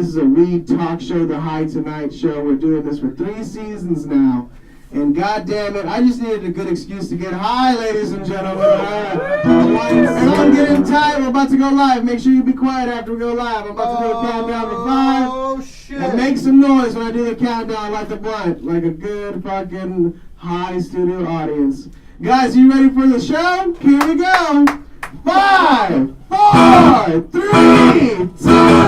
This is a weed talk show, the High Tonight show. We're doing this for 3 seasons now. And God damn it, I just needed a good excuse to get high, ladies and gentlemen. Everyone get in tight. We're about to go live. Make sure you be quiet after we go live. I'm about to do a countdown for 5. Oh, shit. And make some noise when I do the countdown like the blunt. Like a good fucking high studio audience. Guys, you ready for the show? Here we go. 5, 4, 3, 2,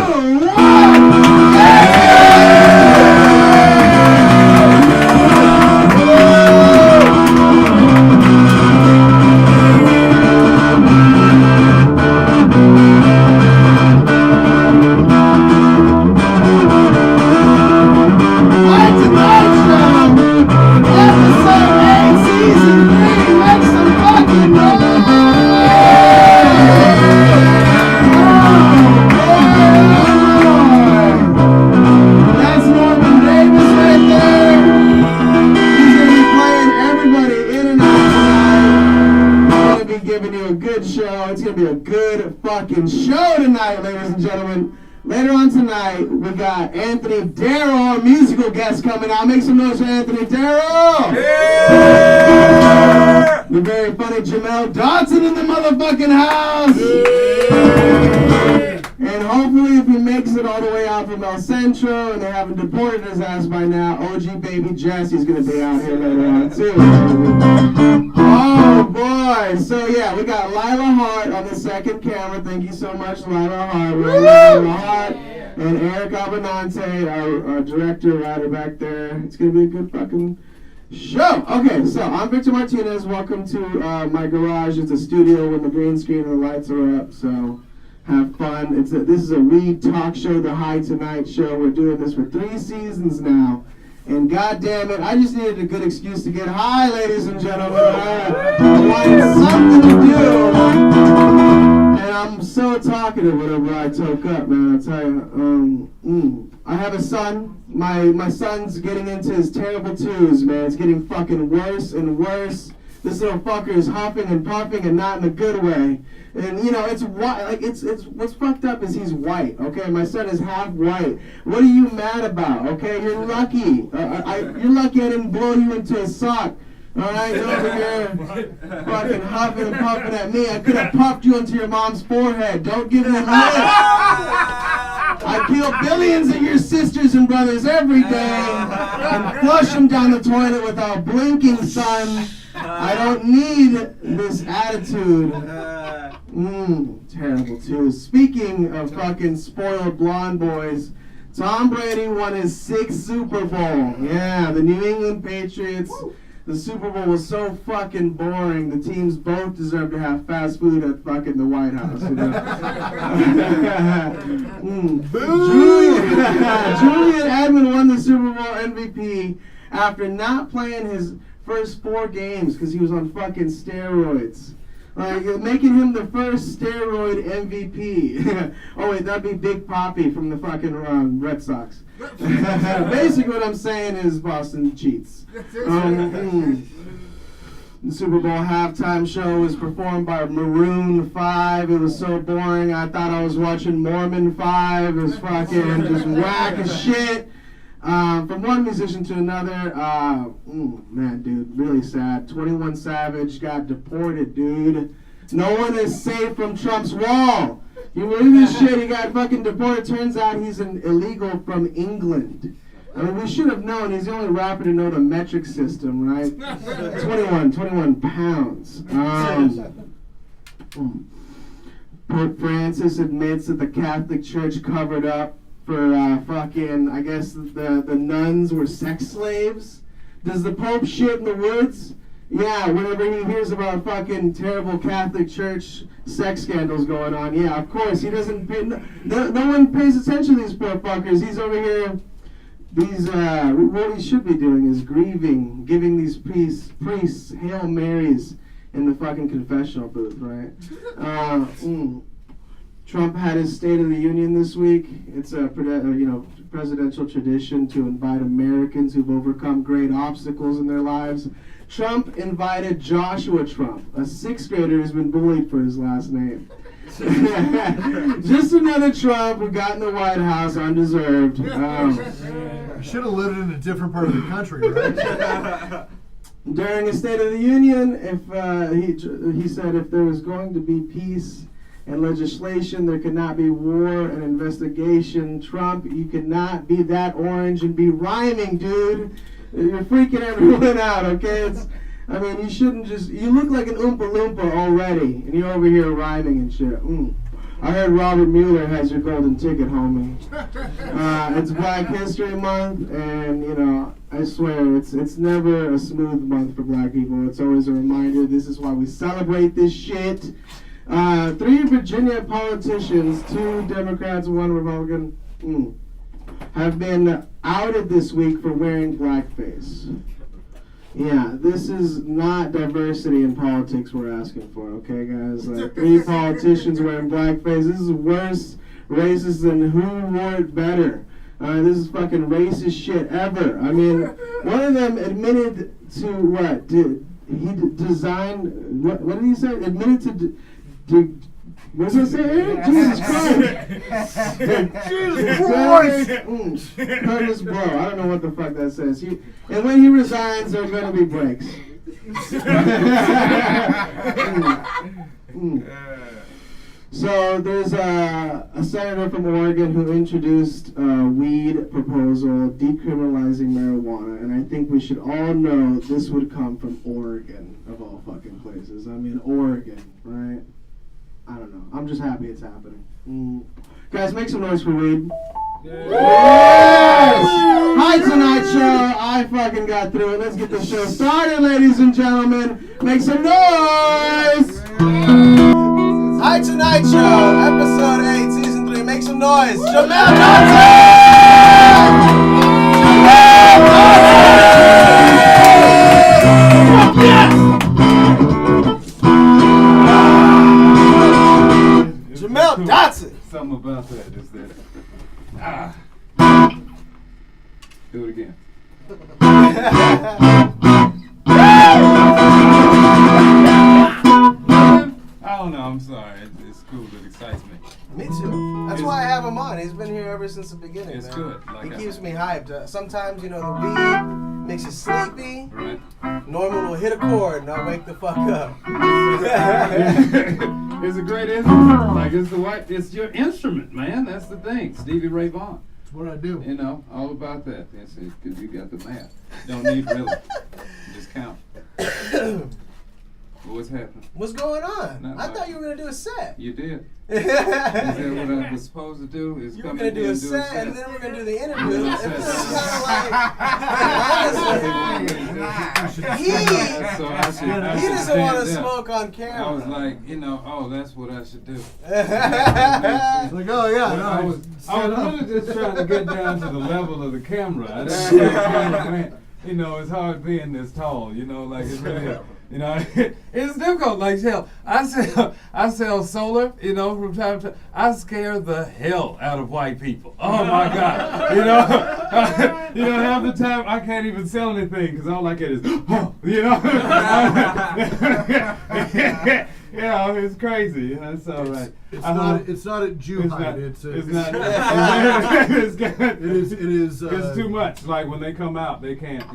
show tonight, ladies and gentlemen. Later on tonight, we got Anthony Darrow, our musical guest, coming out. Make some noise for Anthony Darrow. Yeah! The very funny Jamel Dodson in the motherfucking house. Yeah! And hopefully, if he makes it all the way out from El Centro and they haven't deported his ass by now, OG baby Jesse's gonna be out here later on too. Oh boy! So yeah, we got Lila Hart on the second camera. Thank you so much, Lila Hart. Lila Hart and Eric Abbenante, our director, writer back there. It's gonna be a good fucking show. Okay, so I'm Victor Martinez. Welcome to my garage. It's a studio with the green screen and the lights are up. So have fun. This is a weed talk show, the High Tonight show. We're doing this for 3 seasons now. And God damn it, I just needed a good excuse to get high, ladies and gentlemen. I wanted something to do. And I'm so talkative whenever I toke up, man. I'll tell you. I have a son. My son's getting into his terrible twos, man. It's getting fucking worse and worse. This little fucker is huffing and puffing and not in a good way. And you know, it's white. Like it's what's fucked up is he's white. Okay, my son is half white. What are you mad about? Okay, you're lucky. You're lucky I didn't blow you into a sock. All right, you're over here fucking huffing and puffing at me. I could have puffed you into your mom's forehead. Don't give me a lift. I kill billions of your sisters and brothers every day and flush them down the toilet without blinking, son. I don't need this attitude. Terrible too. Speaking of fucking spoiled blonde boys, Tom Brady won his 6th Super Bowl. Yeah, the New England Patriots. The Super Bowl was so fucking boring. The teams both deserve to have fast food at fucking the White House. You know? Julian Edmond won the Super Bowl MVP after not playing his first 4 games because he was on fucking steroids. Like, making him the first steroid MVP. Oh wait, that'd be Big Papi from the fucking Red Sox. Basically what I'm saying is Boston cheats. The Super Bowl halftime show was performed by Maroon 5. It was so boring, I thought I was watching Mormon 5. It was fucking just whack as shit. From one musician to another, man, dude, really sad. 21 Savage got deported, dude. No one is safe from Trump's wall. You believe this shit? He got fucking deported. Turns out he's an illegal from England. I mean, we should have known. He's the only rapper to know the metric system, right? 21 pounds. Pope Francis admits that the Catholic Church covered up for fucking, I guess the nuns were sex slaves. Does the Pope shit in the woods? Yeah, whenever he hears about fucking terrible Catholic Church sex scandals going on, yeah, of course, he doesn't pay, no one pays attention to these poor fuckers. He's over here, what he should be doing is grieving, giving these priests Hail Marys in the fucking confessional booth, right? Trump had his State of the Union this week. It's a presidential tradition to invite Americans who've overcome great obstacles in their lives. Trump invited Joshua Trump, a 6th grader who's been bullied for his last name. Just another Trump who got in the White House undeserved. Should have lived in a different part of the country, right? During his State of the Union, he said if there was going to be peace and legislation, there could not be war and investigation. Trump, you cannot be that orange and be rhyming, dude. You're freaking everyone out, okay? You shouldn't just, you look like an Oompa Loompa already, and you're over here rhyming and shit. I heard Robert Mueller has your golden ticket, homie. It's Black History Month, and, I swear, it's never a smooth month for black people. It's always a reminder. This is why we celebrate this shit. 3 Virginia politicians, 2 Democrats, 1 Republican, have been outed this week for wearing blackface. Yeah, this is not diversity in politics we're asking for, okay, guys? Like 3 politicians wearing blackface. This is worse racist than who wore it better. This is fucking racist shit ever. One of them admitted to what? He designed, what did he say? Admitted to what does it say? Jesus Christ! Jesus Christ! Curtis Blow. I don't know what the fuck that says. And when he resigns, there are going to be breaks. So there's a senator from Oregon who introduced a weed proposal decriminalizing marijuana, and I think we should all know this would come from Oregon, of all fucking places. Oregon, right? I don't know. I'm just happy it's happening. Guys, make some noise for weed. Yes! Hi, Tonight Show. I fucking got through it. Let's get the show started, ladies and gentlemen. Make some noise! Hi, Tonight Show. Episode 8, Season 3. Make some noise. Jamel Jamel Dotson. Something about that is that. Do it again. I don't know. I'm sorry. It's cool. It excites me. Me too. That's why I have him on. He's been here ever since the beginning. It's man. good. He keeps me hyped. Sometimes, the weed makes you sleepy. Right. Normal will hit a chord and I'll wake the fuck up. It's a great instrument. It's your instrument, man. That's the thing. Stevie Ray Vaughan. That's what I do. All about that. Because you got the math. Don't need really. Just count. What's happening? What's going on? Not I much. thought you were going to do a set. You did. Is that what I was supposed to do? You were going to do a set, and then we're going to do the interview. Yeah, It feels set. kind of like, he doesn't want to smoke on camera. I was like, that's what I should do. It's like, oh yeah, no. I was really just trying to get down to the level of the camera. It's hard being this tall, like it's really, it's difficult. Like hell, I sell solar, from time to time. I scare the hell out of white people. Oh my God, half the time I can't even sell anything because all I get is, it's crazy. That's all right. It's not a Jew hide. It's not. It's too much. Like when they come out, they can't.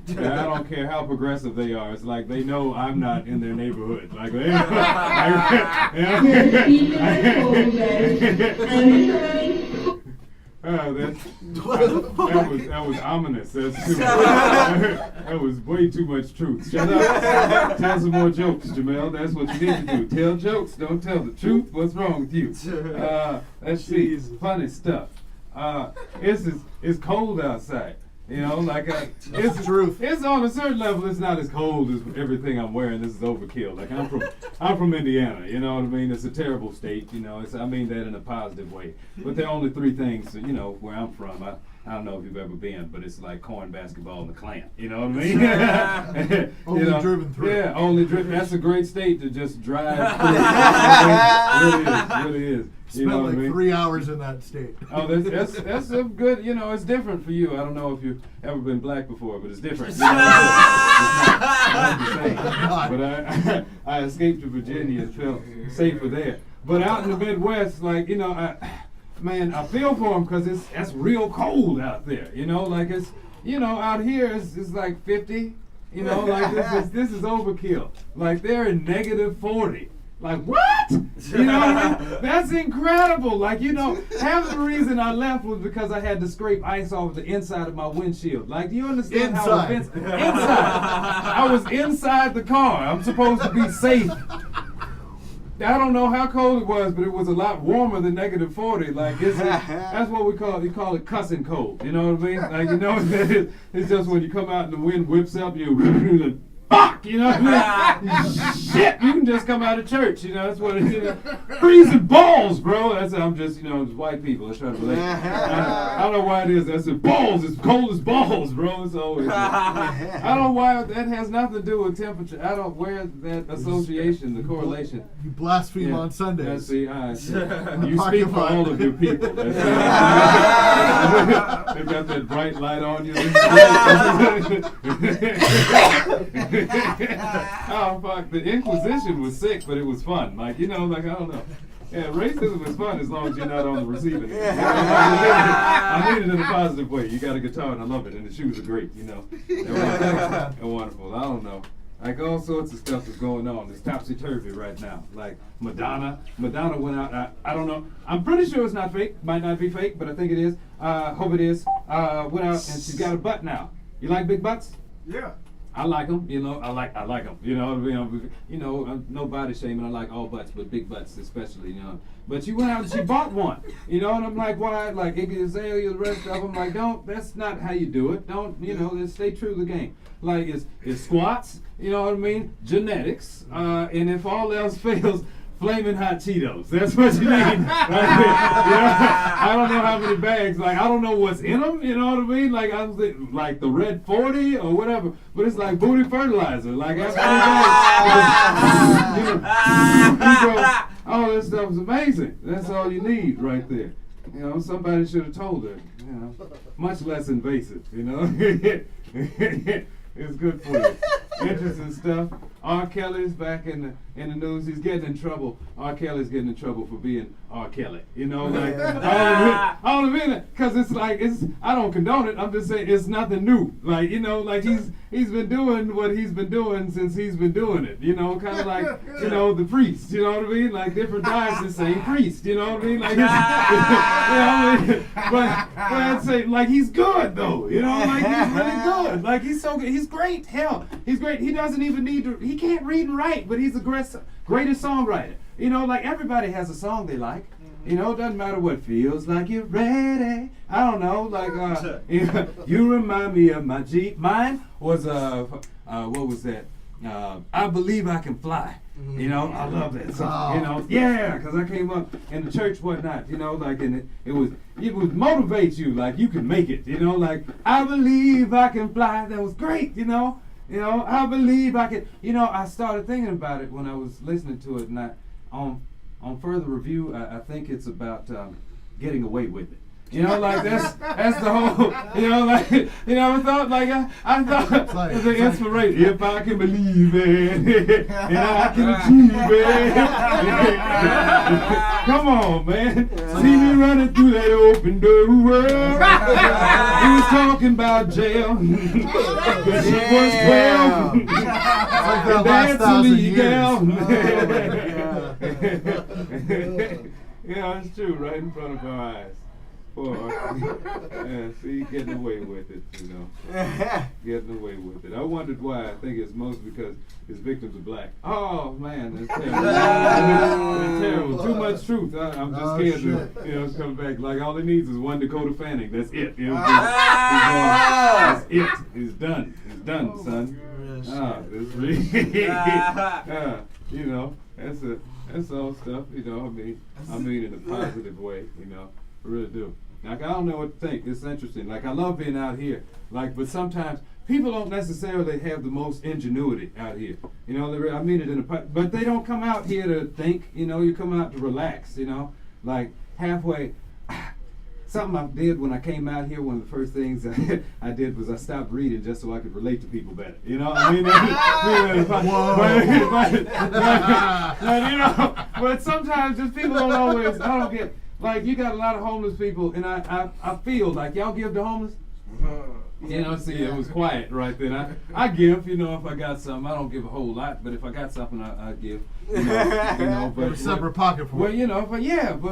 I don't care how progressive they are. It's like they know I'm not in their neighborhood. Like that was ominous. That's too that was way too much truth. Shut up. Tell some more jokes, Jamel. That's what you need to do. Tell jokes. Don't tell the truth. What's wrong with you? Let's see. Funny stuff. It's cold outside. It's the truth. It's on a certain level. It's not as cold as everything I'm wearing. This is overkill. Like I'm from Indiana. You know what I mean? It's a terrible state. I mean that in a positive way. But there are only 3 things. Where I'm from. I don't know if you've ever been, but it's like corn, basketball, and the Klan. You know what I mean? Only driven through. Yeah, only driven. That's a great state to just drive through. It really is. Spent like 3 hours in that state. Oh, that's a good. It's different for you. I don't know if you've ever been black before, but it's different. It's not the same. But I escaped to Virginia and felt safer there. But out in the Midwest, like, you know, I feel for them because it's real cold out there. You know, like it's, you know, out here it's like 50. You know, like this is overkill. Like they're in -40. Like, what? You know what I mean? That's incredible. Like, you know, half the reason I left was because I had to scrape ice off the inside of my windshield. Like, do you understand how offensive? Inside. I was inside the car. I'm supposed to be safe. I don't know how cold it was, but it was a lot warmer than -40. Like, that's what we call it. You call it cussing cold. You know what I mean? Like, you know, it's just when you come out and the wind whips up, you fuck, you know what I mean? Shit, you can just come out of church, you know, that's what it is. Freezing balls, bro. I'm just, you know, it's white people. Let's try to relate. I don't know why it is. That's balls. It's cold as balls, bro. It's always. I don't know why that has nothing to do with temperature. I don't wear that association, the correlation. You blaspheme on Sundays. That's the you speak for all of your people. They've got that bright light on you. Oh fuck! The Inquisition was sick, but it was fun. Like, you know, like, I don't know. Yeah, racism is fun as long as you're not on the receiving end. I mean it in a positive way. You got a guitar and I love it, and the shoes are great. You know, they're wonderful. I don't know. Like all sorts of stuff is going on. It's topsy-turvy right now. Like Madonna went out. I don't know. I'm pretty sure it's not fake. Might not be fake, but I think it is. Hope it is. Went out and she's got a butt now. You like big butts? Yeah. I like them, you know. I like them, you know. You know, no body shaming. I like all butts, but big butts especially, you know. But she went out and she bought one, you know. And I'm like, why? Like Iggy Azalea, the rest of them, like, don't. That's not how you do it. Don't, you know. Just stay true to the game. Like it's squats, you know what I mean? Genetics, and if all else fails, flaming hot Cheetos. That's what you need. Right? You know, I don't know how many bags. Like, I don't know what's in them. You know what I mean? Like, I was like the red 40 or whatever. But it's like booty fertilizer. Like after all this stuff is amazing. That's all you need right there. You know, somebody should have told her. You know, much less invasive. You know. It's good for you. Interesting stuff. R. Kelly's back in the news. He's getting in trouble. R. Kelly's getting in trouble for being R. Kelly. You know, like I don't admit it because it's like I don't condone it. I'm just saying it's nothing new. Like, you know, like he's been doing what he's been doing since he's been doing it. You know, kind of like, you know, the priest. You know what I mean? Like different dioceses, same priest. You know what I mean? Like, you know what I mean? But I'd say like he's good though. You know, like he's really good. Like he's so good. He's great. Hell, he's great. He doesn't even need to. He can't read and write, but he's the greatest songwriter. You know, like everybody has a song they like. You know, it doesn't matter what feels like you're ready. I don't know, like you remind me of my Jeep. Mine was what was that? I Believe I Can Fly. You know, I love that song. You know, yeah, because I came up in the church whatnot. You know, like and it would motivate you, like you can make it. You know, like I believe I can fly. That was great. You know, I believe I can. You know, I started thinking about it when I was listening to it, and on further review, I think it's about getting away with it. You know, like that's the whole. You know, like I thought I thought like, the inspiration. If I can believe it, and I can achieve it. Come on, man. See me running through that open door. He was talking about jail. But she was 12. Like that last 1,000 years. Yeah, it's true, right in front of our eyes. Yeah, see, getting away with it, you know. Getting away with it. I wondered why. I think it's mostly because his victims are black. Oh, man, that's terrible. That's terrible. Too much truth. I'm just scared to, you know, it's coming back. Like, all he needs is one Dakota Fanning. That's it. You know, that's it. It's done. It's done, son. It's really, you know, that's all stuff, you know, I mean in a positive way, you know. I really do. Like, I don't know what to think. It's interesting. Like, I love being out here. Like, but sometimes people don't necessarily have the most ingenuity out here. You know, I mean it but they don't come out here to think. You know, you come out to relax. You know, like halfway. something I did when I came out here, one of the first things I did was I stopped reading just so I could relate to people better. You know, I mean, but sometimes just people don't always, I don't get, like you got a lot of homeless people, and I feel like y'all give to homeless. You know, see, it was quiet right then. I give, you know, if I got something. I don't give a whole lot, but if I got something, I give. You know, but a separate pocket for it. Well, you know, but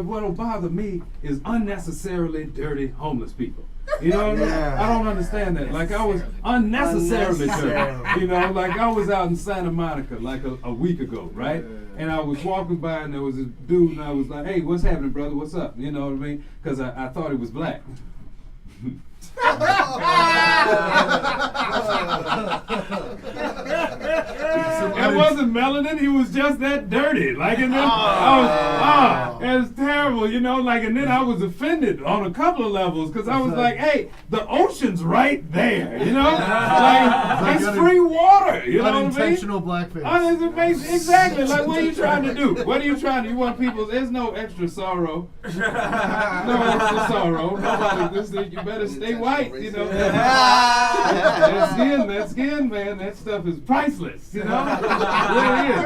what'll bother me is unnecessarily dirty homeless people. You know what I mean? I don't understand that. Like I was unnecessarily dirty. You know, like I was out in Santa Monica like a week ago, right? And I was walking by and there was a dude and I was like, hey, what's happening, brother? What's up? You know what I mean? Because I thought he was black. It wasn't melanin, he was just that dirty. Like, and then it was terrible, you know, like, and then I was offended on a couple of levels because I was like, hey, the ocean's right there, you know? Like, it's free water, you know what I mean? Unintentional blackface. Exactly, like, what are you trying to do? What are you trying to, you want people, there's no extra sorrow. No extra sorrow. Nobody, you better stay white, you know? That skin, man, that stuff is priceless, you know? It really is.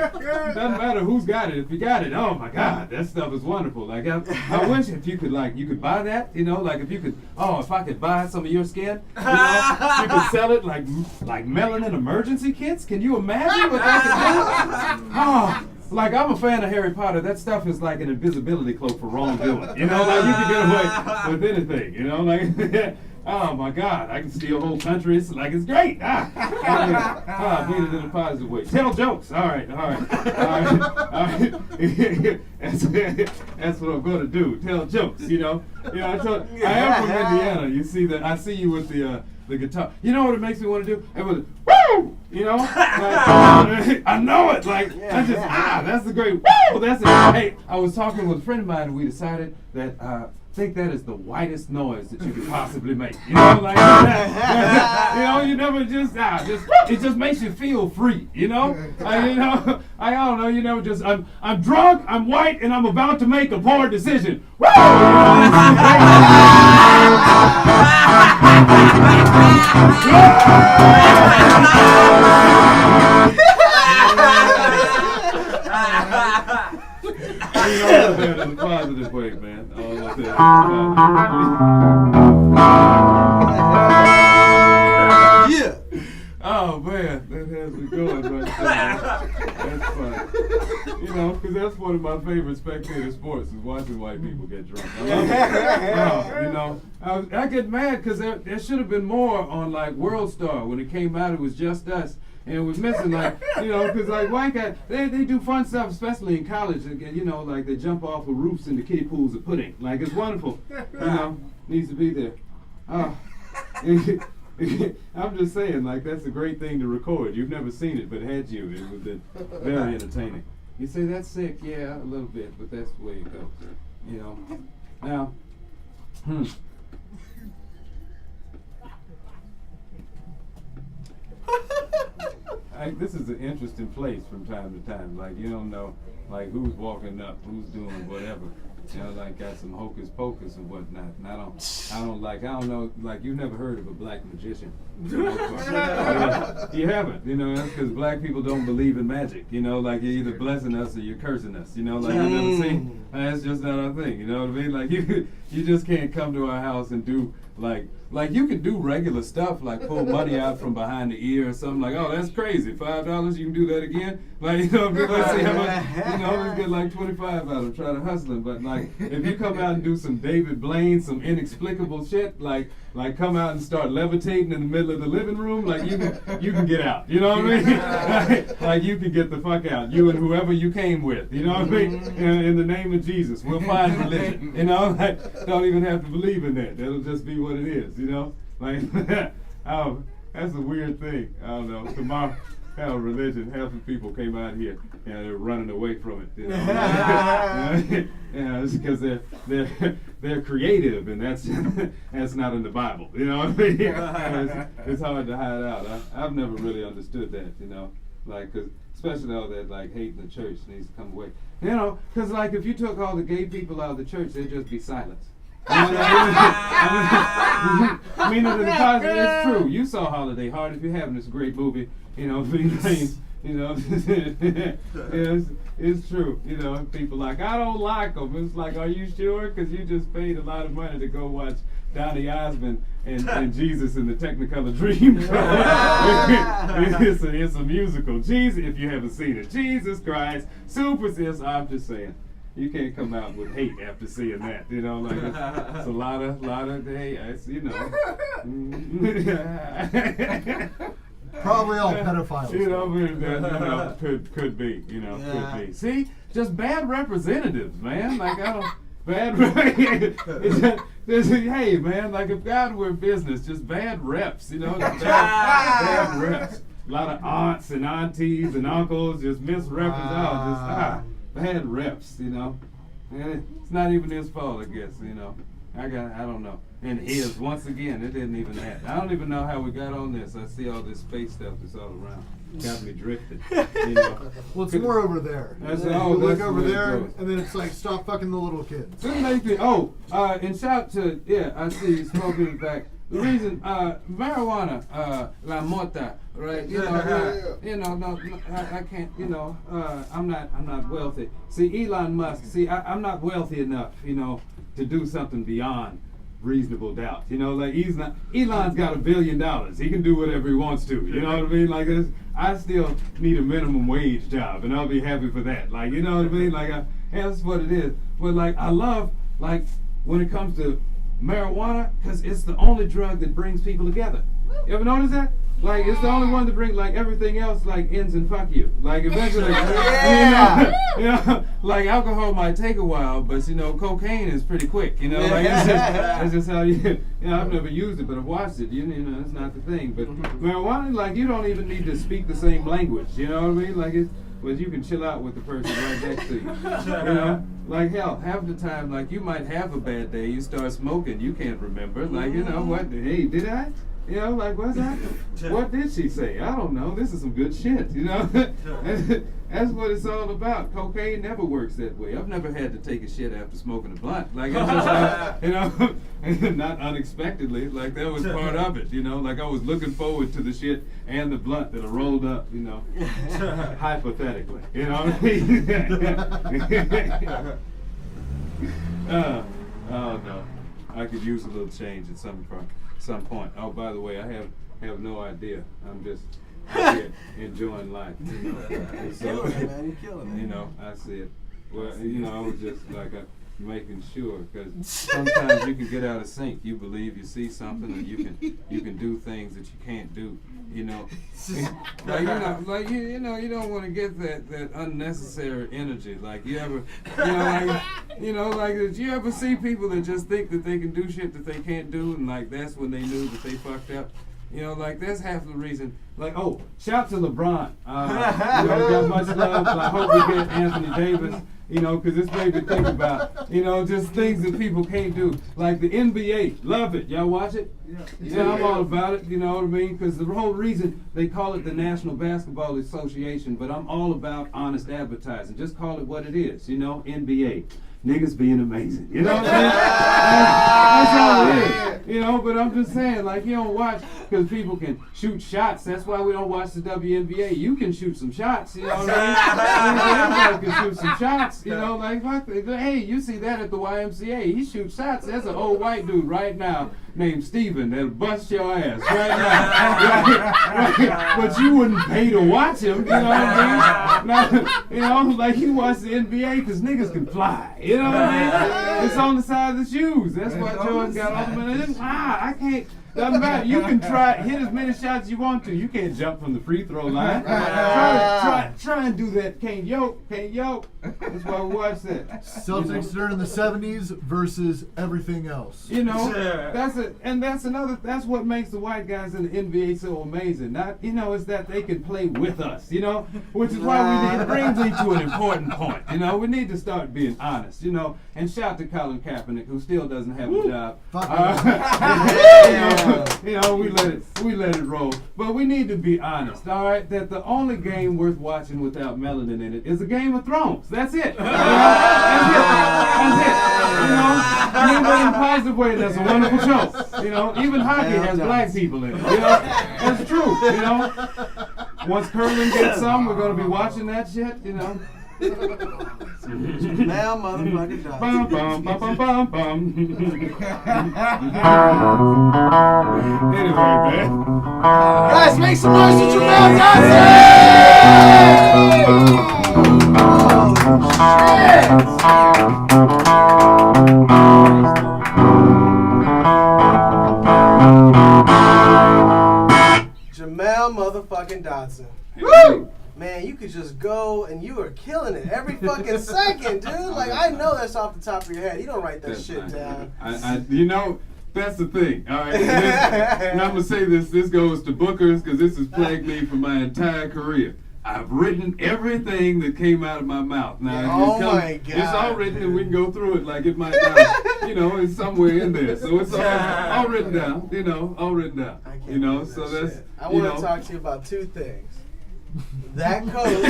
Doesn't matter who's got it. If you got it, oh my God, that stuff is wonderful. Like, I wish if you could, like, you could buy that, you know? Like, if you could, if I could buy some of your skin, you know? You could sell it like melanin emergency kits. Can you imagine what that could do? Oh. Like, I'm a fan of Harry Potter. That stuff is like an invisibility cloak for wrongdoing. You know, like, you can get away with anything, you know? Like, oh, my God, I can steal whole countries. Like, it's great. I mean it in a positive way. Tell jokes. All right. That's what I'm going to do. Tell jokes, you know? I am from Indiana. You see that? I see you with the guitar. You know what it makes me want to do? It was, woo! You know? Like, I know it. Like, that's the great, woo! That's it. Hey, I was talking with a friend of mine and we decided that, I think that is the whitest noise that you could possibly make. You know, like that. You know, you never just it just makes you feel free. You know, I don't know. You never just I'm drunk, I'm white, and I'm about to make a poor decision. Woo! You know, that in a positive way, man. All of that. Yeah. Oh man, that has me going right there. That's fun. You know, because that's one of my favorite spectator sports is watching white people get drunk. I love it. You know, I get mad because there should have been more on like World Star when it came out. It was just us. And it was missing, like, you know, because, like, white guys, they do fun stuff, especially in college. And, you know, like, they jump off of roofs in the kiddie pools of pudding. Like, it's wonderful. You know, needs to be there. I'm just saying, like, that's a great thing to record. You've never seen it, but had you, it would have been very entertaining. You say, that's sick. Yeah, a little bit, but that's the way it goes. You know. Now, this is an interesting place from time to time. Like, you don't know, like, who's walking up, who's doing whatever. You know, like, got some hocus pocus and whatnot. And I don't know, like, you've never heard of a black magician. You haven't, you know, that's because black people don't believe in magic. You know, like, you're either blessing us or you're cursing us. You know, like, you've never seen, that's just not our thing. You know what I mean? Like, you just can't come to our house and do, like you can do regular stuff, like pull money out from behind the ear or something. Like, oh, that's crazy. $5, you can do that again. Like, you know, let's see how much. You know, let's get like 25 out of try to hustle him. But like, if you come out and do some David Blaine, some inexplicable shit, like come out and start levitating in the middle of the living room, like you can get out. You know what I mean? Like you can get the fuck out. You and whoever you came with. You know what I mean? In the name of Jesus, we'll find religion. You know, like, don't even have to believe in that. That'll just be what it is. You know, like that's a weird thing. I don't know. Tomorrow, religion. Half the people came out here and they're running away from it. You know? It's because they're creative, and that's not in the Bible. You know what I mean? It's hard to hide out. I've never really understood that. You know, like, cause especially all that like hating the church needs to come away. You know, because like if you took all the gay people out of the church, there'd just be silence. I mean, the positive, it's true. You saw Holiday Heart if you're having this great movie, you know, it's true. You know, people like, I don't like them. It's like, are you sure? Because you just paid a lot of money to go watch Donny Osmond and Jesus in the Technicolor Dream. It's a musical. Jesus, if you haven't seen it, Jesus Christ, I'm just saying. You can't come out with hate after seeing that, you know. Like it's a lot of hey, it's, you know. Probably all pedophiles. You know, could be, you know, could be. See, just bad representatives, man. Like I don't hey, man, like if God were in business, just bad reps, you know, bad reps. A lot of aunts and aunties and uncles just misrepresent, bad reps, you know. And it's not even his fault, I guess, you know. I don't know. And his, once again, it didn't even happen. I don't even know how we got on this. I see all this space stuff that's all around. Got me drifted, you know. Well, it's more over there. That's you look over there, and then it's like, stop fucking the little kids. And shout to, I see you smoking in the back. The reason, marijuana, la mota, right? You know, no, I can't, you know, I'm not wealthy. See, Elon Musk, I'm not wealthy enough, you know, to do something beyond reasonable doubt. You know, like Elon's got $1 billion. He can do whatever he wants to. You know what I mean? Like I still need a minimum wage job, and I'll be happy for that. Like, you know what I mean? Like, that's what it is. But like, I love, like, when it comes to marijuana, because it's the only drug that brings people together. You ever notice that? Like, it's the only one that brings, like, everything else, like, ends in fuck you. Like, eventually, you know, like, alcohol might take a while, but, you know, cocaine is pretty quick, you know? Like, it's just how you know, I've never used it, but I've watched it, you know, it's not the thing. But marijuana, like, you don't even need to speak the same language, you know what I mean? Like, but you can chill out with the person right next to you. You know? Like, hell, half the time, like, you might have a bad day, you start smoking, you can't remember. Like, you know, what, hey, did I? You know, like, what's that? What did she say? I don't know. This is some good shit, you know? That's what it's all about. Cocaine never works that way. I've never had to take a shit after smoking a blunt. Like, it's just like, you know, not unexpectedly. Like, that was part of it, you know? Like, I was looking forward to the shit and the blunt that I rolled up, you know? Hypothetically. You know what I mean? Oh, no. I could use a little change at some point. Oh, by the way, I have no idea. I'm just out here enjoying life. You know? So, man, you're killing it. You know, I see it. Well, you know, I was just like making sure, because sometimes you can get out of sync. You believe you see something, and you can do things that you can't do. You know, like you know, you don't want to get that unnecessary energy. Like you ever, did you ever see people that just think that they can do shit that they can't do, and like that's when they knew that they fucked up. You know, like that's half the reason. Like, oh, shout to LeBron. You know, got much love, but I hope we get Anthony Davis. You know, because this made me think about, you know, just things that people can't do. Like the NBA, love it. Y'all watch it? Yeah, I'm all about it, you know what I mean? Because the whole reason they call it the National Basketball Association, but I'm all about honest advertising. Just call it what it is, you know, NBA. Niggas being amazing. You know what I'm saying? That's all it is. You know, but I'm just saying, like, you don't watch because people can shoot shots. That's why we don't watch the WNBA. You can shoot some shots, you know what I mean? Everybody can shoot some shots, you know, like, hey, you see that at the YMCA. He shoots shots. There's an old white dude right now named Steven that'll bust your ass right now. But you wouldn't pay to watch him, you know what I mean? Now, you know, like you watch the NBA because niggas can fly, you know what I mean? It's on the side of the shoes. That's why Jordan got all the money. I can't. Doesn't matter. You can hit as many shots as you want to. You can't jump from the free throw line. Try and do that. Can't yoke. That's why we watch that. Celtics during the 70s versus everything else. You know, that's what makes the white guys in the NBA so amazing. Not, you know, is that they can play with us, you know, which is why it brings me to an important point. You know, we need to start being honest, you know, and shout to Colin Kaepernick, who still doesn't have a job. You know, we let it roll. But we need to be honest, all right? That the only game worth watching without melanin in it is a Game of Thrones. That's it. That's it. You know, but in a positive way, that's a wonderful show. You know, even hockey has black people in it. You know, that's true. You know, once curling gets some, we're gonna be watching that shit. You know. Now, motherfucking dog. Bum, bum, bum, bum, bum, bum. Anyway, man. Guys, make some noise for Jamel Johnson! Jamel motherfucking Dodson. Woo! Man, you could just go and you are killing it every fucking second, dude. Like, I know that's off the top of your head. You don't write that shit down. You know, that's the thing. All right. And I'm going to say this goes to bookers because this has plagued me for my entire career. I've written everything that came out of my mouth. Now, my God. It's all written and we can go through it like it might not, you know, it's somewhere in there. So it's all written down, you know, all written down. You know, so that's, I want to talk to you about two things. That coat.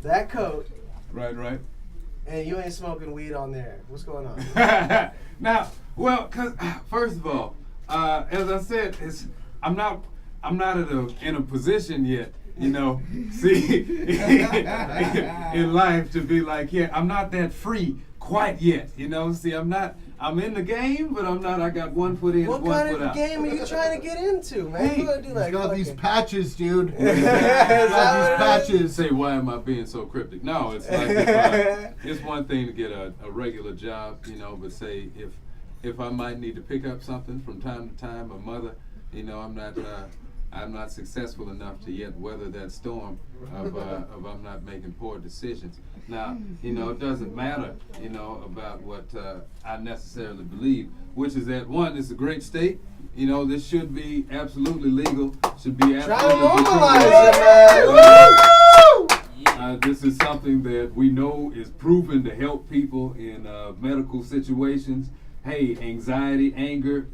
That coat. Right. And you ain't smoking weed on there. What's going on? Now, well, cause first of all, as I said, I'm not in a position yet, you know, see, in life to be like, yeah, I'm not that free quite yet, you know. See, I'm in the game, but I'm not. I got one foot in, what one kind foot of out. game are you trying to get into, man? Hey, you gonna do like He's got these fucking- patches, dude. He's Is got that what it these patches. Say, why am I being so cryptic? No, it's like it's one thing to get a regular job, you know, but say if I might need to pick up something from time to time, a mother, you know, I'm not successful enough to yet weather that storm of I'm not making poor decisions. Now, you know, it doesn't matter, you know, about what I necessarily believe, which is that one, it's a great state. You know, this should be absolutely legal. Should be Try to absolutely normalize legal. it, man. This is something that we know is proven to help people in medical situations. Hey, anxiety, anger,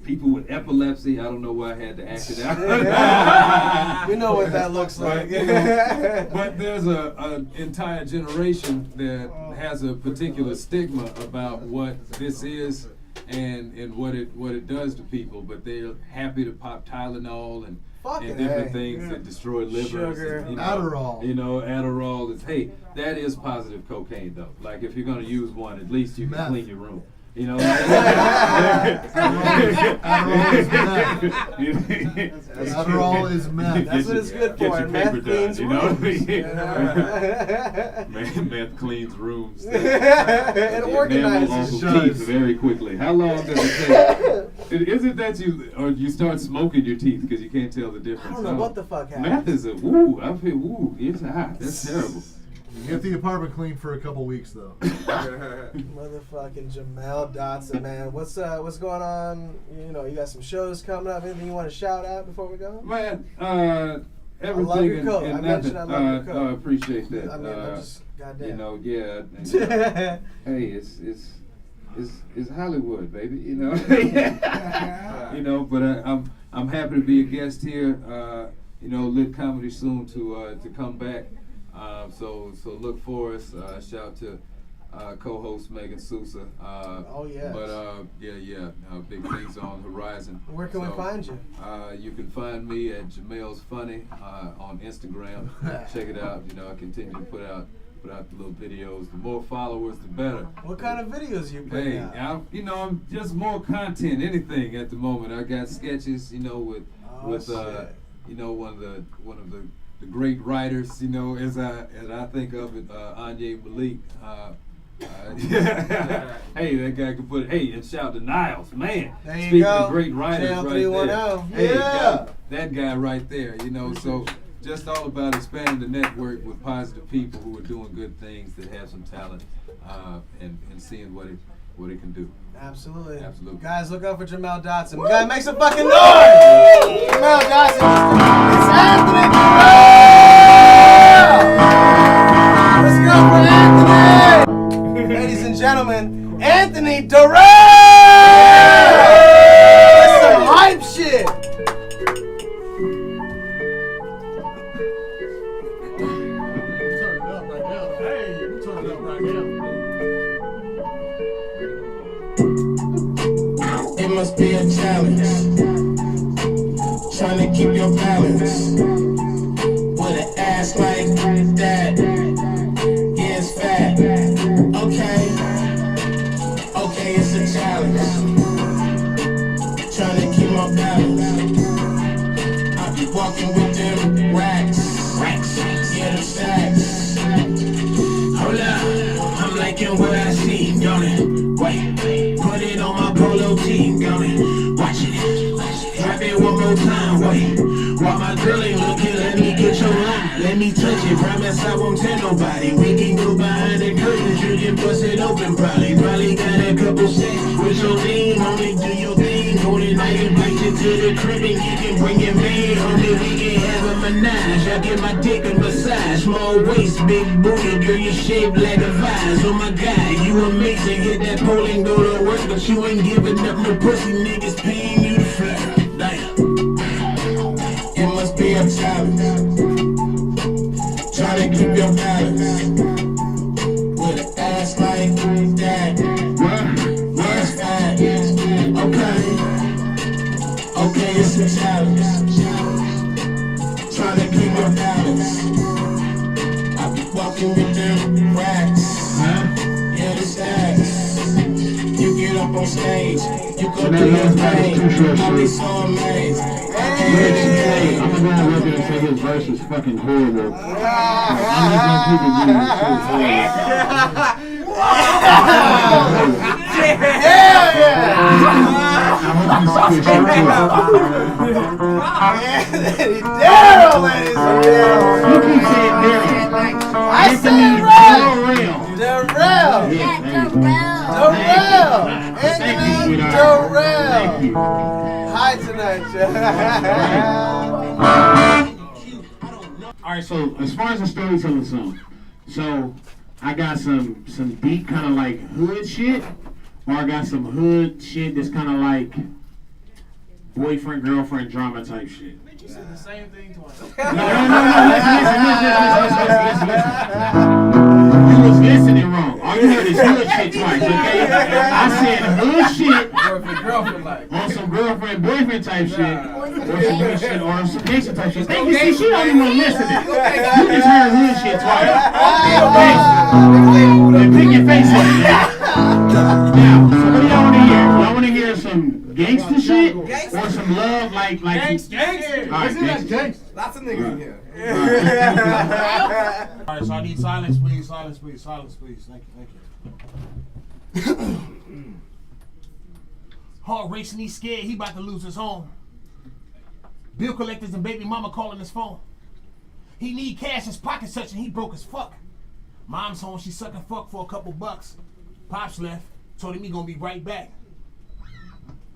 people with epilepsy. I don't know why I had to act it out. We know what that looks like. But, you know, but there's an entire generation that has a particular stigma about what this is and what it does to people. But they're happy to pop Tylenol and different things that destroy livers. Sugar. And, Adderall. You know, Adderall is, hey, that is positive cocaine though. Like if you're gonna use one, at least you can Meth. clean your room. You know, Adderall is meth. That's what it's good Get for. your And paper meth done, cleans you know what I rooms. mean? Yeah. Meth cleans rooms. It Enamel organizes Uncle shit. teeth very quickly. How long does it take? Is it that you start smoking your teeth because you can't tell the difference? I don't know what the fuck happened. Meth is a woo. I feel woo. It's hot. That's terrible. Get the apartment clean for a couple weeks, though. Motherfucking Jamel Dodson, man. What's going on? You know, you got some shows coming up. Anything you want to shout out before we go? Man, everything I love your and, coat. and I mentioned nothing. I love your coat. I appreciate that. I mean, I just goddamn. You know, yeah. And, hey, it's Hollywood, baby. You know. You know, but I'm happy to be a guest here. You know, Lit Comedy soon to come back. So look for us. Shout to co-host Megan Sousa. Oh yeah. But big things on the horizon. Where can we find you? You can find me at Jamel's Funny on Instagram. Check it out. You know, I continue to put out the little videos. The more followers, the better. What kind of videos you put Hey, out? I'm just more content. Anything at the moment. I got sketches. You know, with shit. you know, one of the great writers, you know, as I think of it, Anya Malik. Hey, that guy can put it. Hey, and shout to Niles, man. There you Speaking go. of great writers, Channel right 310. there. Hey, Yeah. that guy right there. You know, so just all about expanding the network with positive people who are doing good things that have some talent, and seeing what it can do. Absolutely. Absolutely. Guys, look out for Jamel Dodson. We gotta make some fucking noise! Jamel Dodson. It's Anthony Durrell! Let's go for Anthony! Ladies and gentlemen, Anthony Durrell! must be a challenge. Trying to keep your balance. With an ass like that. Yeah, it's fat. Okay, it's a challenge. Trying to keep my balance. I be walking with them racks. Yeah, them stacks. Hold up, I'm liking what I see, don't it? Wait, put it on my polo team, don't it? Watch it, drop it one more time, wait. While my girl ain't looking, let me get your line. Let me touch it, promise I won't tell nobody. We can go behind the curtains, you can bust it open probably. Probably got a couple sex with your lean, only do your thing. Only I invite you to the crib and you can bring your man. Only we can have a menage, I give my dick a massage. Small waist, big booty, girl, you shaped like a vase. Oh my God, you amazing, hit that pole and go to work. But you ain't giving up no pussy, niggas paying you to flirt. Damn. It must be a challenge. Try to keep your balance. With an ass like that. Yes, fat. Okay, it's a challenge. Try to keep your balance. I be walking with them racks. Yeah, the stacks. You get up on stage, you go do your thing. I be so amazed. I'm gonna go on record and say his verse is fucking horrible. I'm just gonna keep it Daryl, ladies and gentlemen. You keep saying Derrick. I said it right. Darrell. Darrell. Thank you, sweetheart. Darrell. Thank you. Hi tonight, Jeff. Alright, so as far as the storytelling song, so I got some deep kind of like hood shit, or I got some hood shit that's kind of like boyfriend, girlfriend drama type shit. You said the same thing twice. No, listen. You was listening wrong. All you heard is hood shit twice, okay? I said hood shit Girlfriend like. on some girlfriend, boyfriend type shit, or some hood shit, or some gangster type shit. Thank you, see, she don't even want to listen. You just heard hood shit twice. And pick your face up. Now, so what do y'all want to hear? Y'all want to hear some gangster shit, or some love like Gangster. Alright, gangster. Lots of niggas in here. Alright, so I need silence, please. Thank you. Hard racing, he's scared, he about to lose his home. Bill collectors and baby mama calling his phone. He need cash, his pocket's touching, he broke as fuck. Mom's home, she sucking fuck for a couple bucks. Pops left, told him he gonna be right back.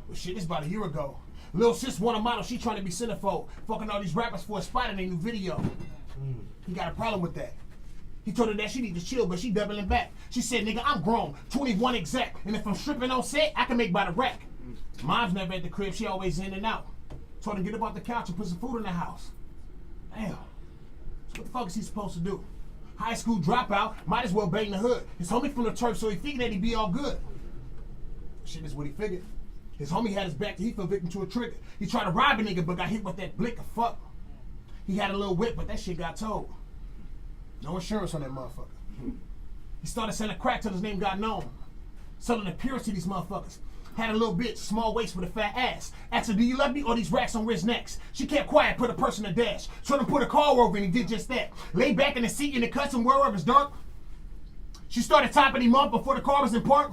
But shit, this about a year ago. Lil sis want a model, she trying to be centerfold. Fucking all these rappers for a spot in their new video. He got a problem with that. He told her that she need to chill, but she doubling back. She said, nigga, I'm grown, 21 exact. And if I'm stripping on set, I can make by the rack. Mom's never at the crib, she always in and out. Told her to get up off the couch and put some food in the house. Damn. So what the fuck is he supposed to do? High school dropout, might as well bang the hood. His homie from the turf, so he figured that he'd be all good. Shit is what he figured. His homie had his back till he fell victim to a trigger. He tried to rob a nigga, but got hit with that blick of fuck. He had a little whip, but that shit got towed. No insurance on that motherfucker. He started selling crack till his name got known. Selling the purest to these motherfuckers. Had a little bitch, small waist with a fat ass. Asked her, do you love me, or these racks on wrist necks? She kept quiet, put a purse in the dash. Told him put a car over and he did just that. Lay back in the seat in the cuts and wherever it's dark. She started topping him up before the car was in park.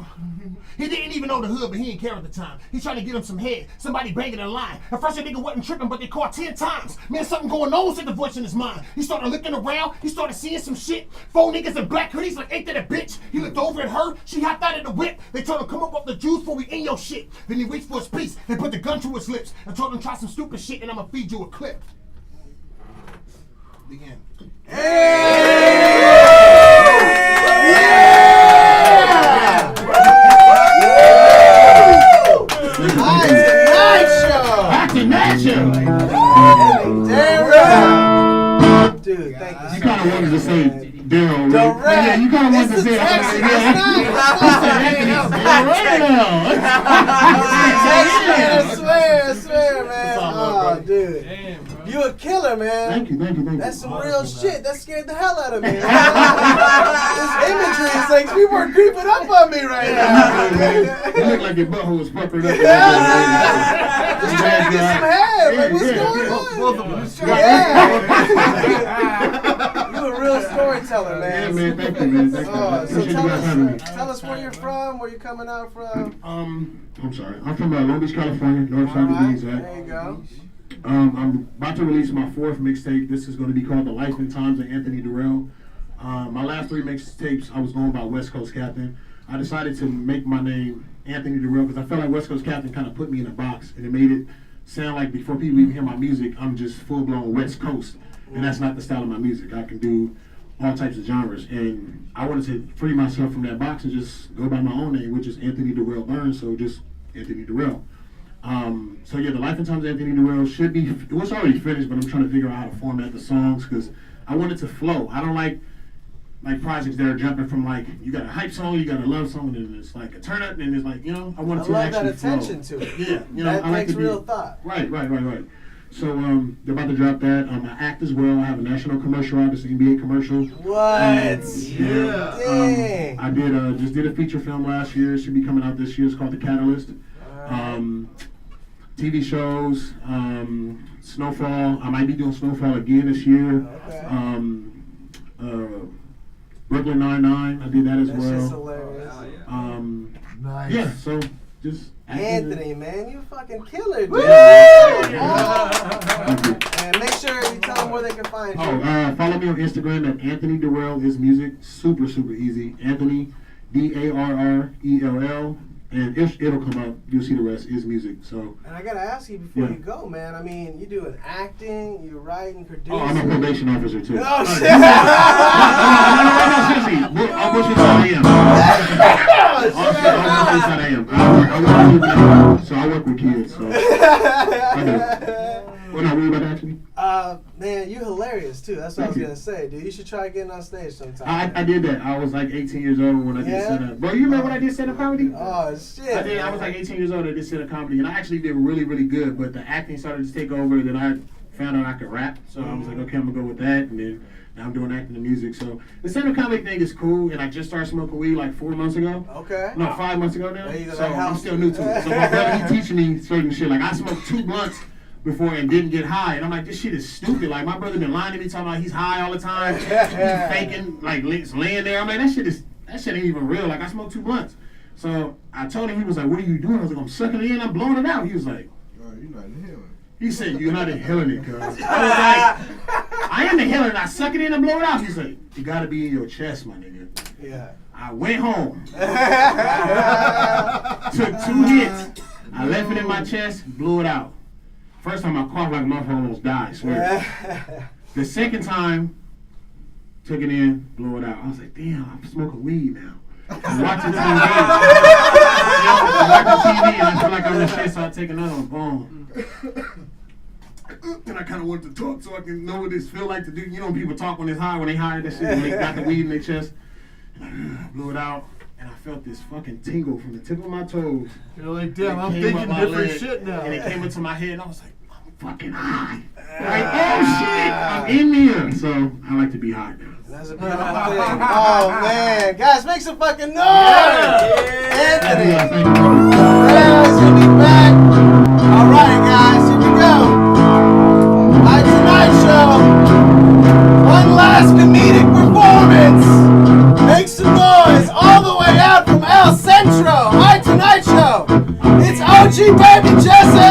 He didn't even know the hood, but he didn't care at the time. He tried to get him some head, somebody banging in line. At first the nigga wasn't tripping, but they caught 10 times. Man, something going on, said the voice in his mind. He started looking around, he started seeing some shit. 4 niggas in black hoodies like, ain't that a bitch? He looked over at her, she hopped out of the whip. They told him, come up off the juice before we in your shit. Then he reached for his piece and put the gun to his lips and told him, try some stupid shit and I'ma feed you a clip. The end. Dude, thank you. You kind of wanted to say Daryl, right? Direct. Yeah, you kind of wanted to It's say the Texas. it. It's not. I swear, man. Oh, dude. Damn, bro. You a killer, man. Thank you. That's some real shit. That scared the hell out of me. Man. This imagery is like people are creeping up on me right now. You look like your butthole was puckered up. Just trying to get some head. Like, what's going on? Both of them. You a real storyteller, man. Yeah, man. Thank you, man. Thank you. So Appreciate you guys having me. tell us where you're from, where you're coming out from. I'm sorry. I'm from Long Beach, California, north side of the Alright, exact. there you go. I'm about to release my 4th mixtape. This is going to be called The Life and Times of Anthony Durrell. My last 3 mixtapes, I was going by West Coast Captain. I decided to make my name Anthony Durrell because I felt like West Coast Captain kind of put me in a box, and it made it sound like before people even hear my music, I'm just full-blown West Coast, and that's not the style of my music. I can do all types of genres, and I wanted to free myself from that box and just go by my own name, which is Anthony Durrell Burns, so just Anthony Durrell. So yeah, The Life and Times of Anthony Durrell should be, it was already finished, but I'm trying to figure out how to format the songs because I want it to flow. I don't like projects that are jumping from like, you got a hype song, you got a love song, and then it's like a turn up, and then it's like, you know, I want it I to love actually that attention flow. to it. Yeah, you know, That I like takes to be, real thought. Right. So they're about to drop that. I act as well. I have a national commercial out, this NBA commercial. What? Yeah. Dang. I did just did a feature film last year. It should be coming out this year. It's called The Catalyst. TV shows, Snowfall. I might be doing Snowfall again this year. Okay. Brooklyn Nine-Nine. I did that as That shit's well. hilarious. Nice. Yeah. So just acting. Anthony, man, you a fucking killer, dude. Thank you. And make sure you tell them where they can find you. Follow me on Instagram at Anthony Durrell is music. Super easy. Anthony Darrell, and it'll come up. You'll see the rest is music. So. And I gotta ask you before Yeah. you go, man. I mean, you doing acting, you writing, producing. Oh, I'm a probation officer too. Oh shit! No, seriously. I'm Bush's I am. So I work with kids. So. I do. What are you about to ask me? Man, you hilarious too. That's what I was gonna say, dude. You should try getting on stage sometime. I did that. I was like 18 years old when I did stand-up. Bro, you remember when I did stand-up comedy? Oh shit! I was like 18 years old. I did stand-up comedy, and I actually did really good. But the acting started to take over. Then I found out I could rap, so I was like, okay, I'm gonna go with that. And then now I'm doing acting and music. So the stand-up comedy thing is cool. And I just started smoking weed like 4 months ago. Okay. No, 5 months ago now. There you go, So that I'm helps. still new to it. So my brother, he teaching me certain shit. Like I smoked 2 blunts before and didn't get high, and I'm like, this shit is stupid. Like my brother been lying to me, talking about he's high all the time, he's faking, like laying there. I'm like, that shit ain't even real. Like I smoked 2 blunts. So I told him, he was like, what are you doing? I was like, I'm sucking it in, I'm blowing it out. He was like, You're not inhaling. he said, you're not inhaling it, cuz. I was like, I am inhaling it, I suck it in and blow it out. He's like, you gotta be in your chest, my nigga. Yeah. I went home, took 2 hits, I left it in my chest, blew it out. First time I coughed like a motherfucker almost died, I swear. The second time, took it in, blew it out. I was like, damn, I'm smoking weed now. I'm watching TV. I'm watching TV and I feel like I'm in shit, so I take another one, boom. And I kind of wanted to talk so I can know what this feel like to do. You know when people talk when they're high, that shit, when they got the weed in their chest. And I blew it out. And I felt this fucking tingle from the tip of my toes. You're like, damn, It I'm came thinking up my different leg, shit now. And it came into my head, and I was like, I'm fucking high. Like, oh shit, I'm in there. So I like to be high now. That's a beautiful thing. Oh man, guys, make some fucking noise! Anthony. Thank you. Guys, we'll be back. All right, guys, here we go. My Tonight Show. One last comedic performance. Make some noise all the way out from El Centro. My Tonight Show. It's OG Baby Jesse.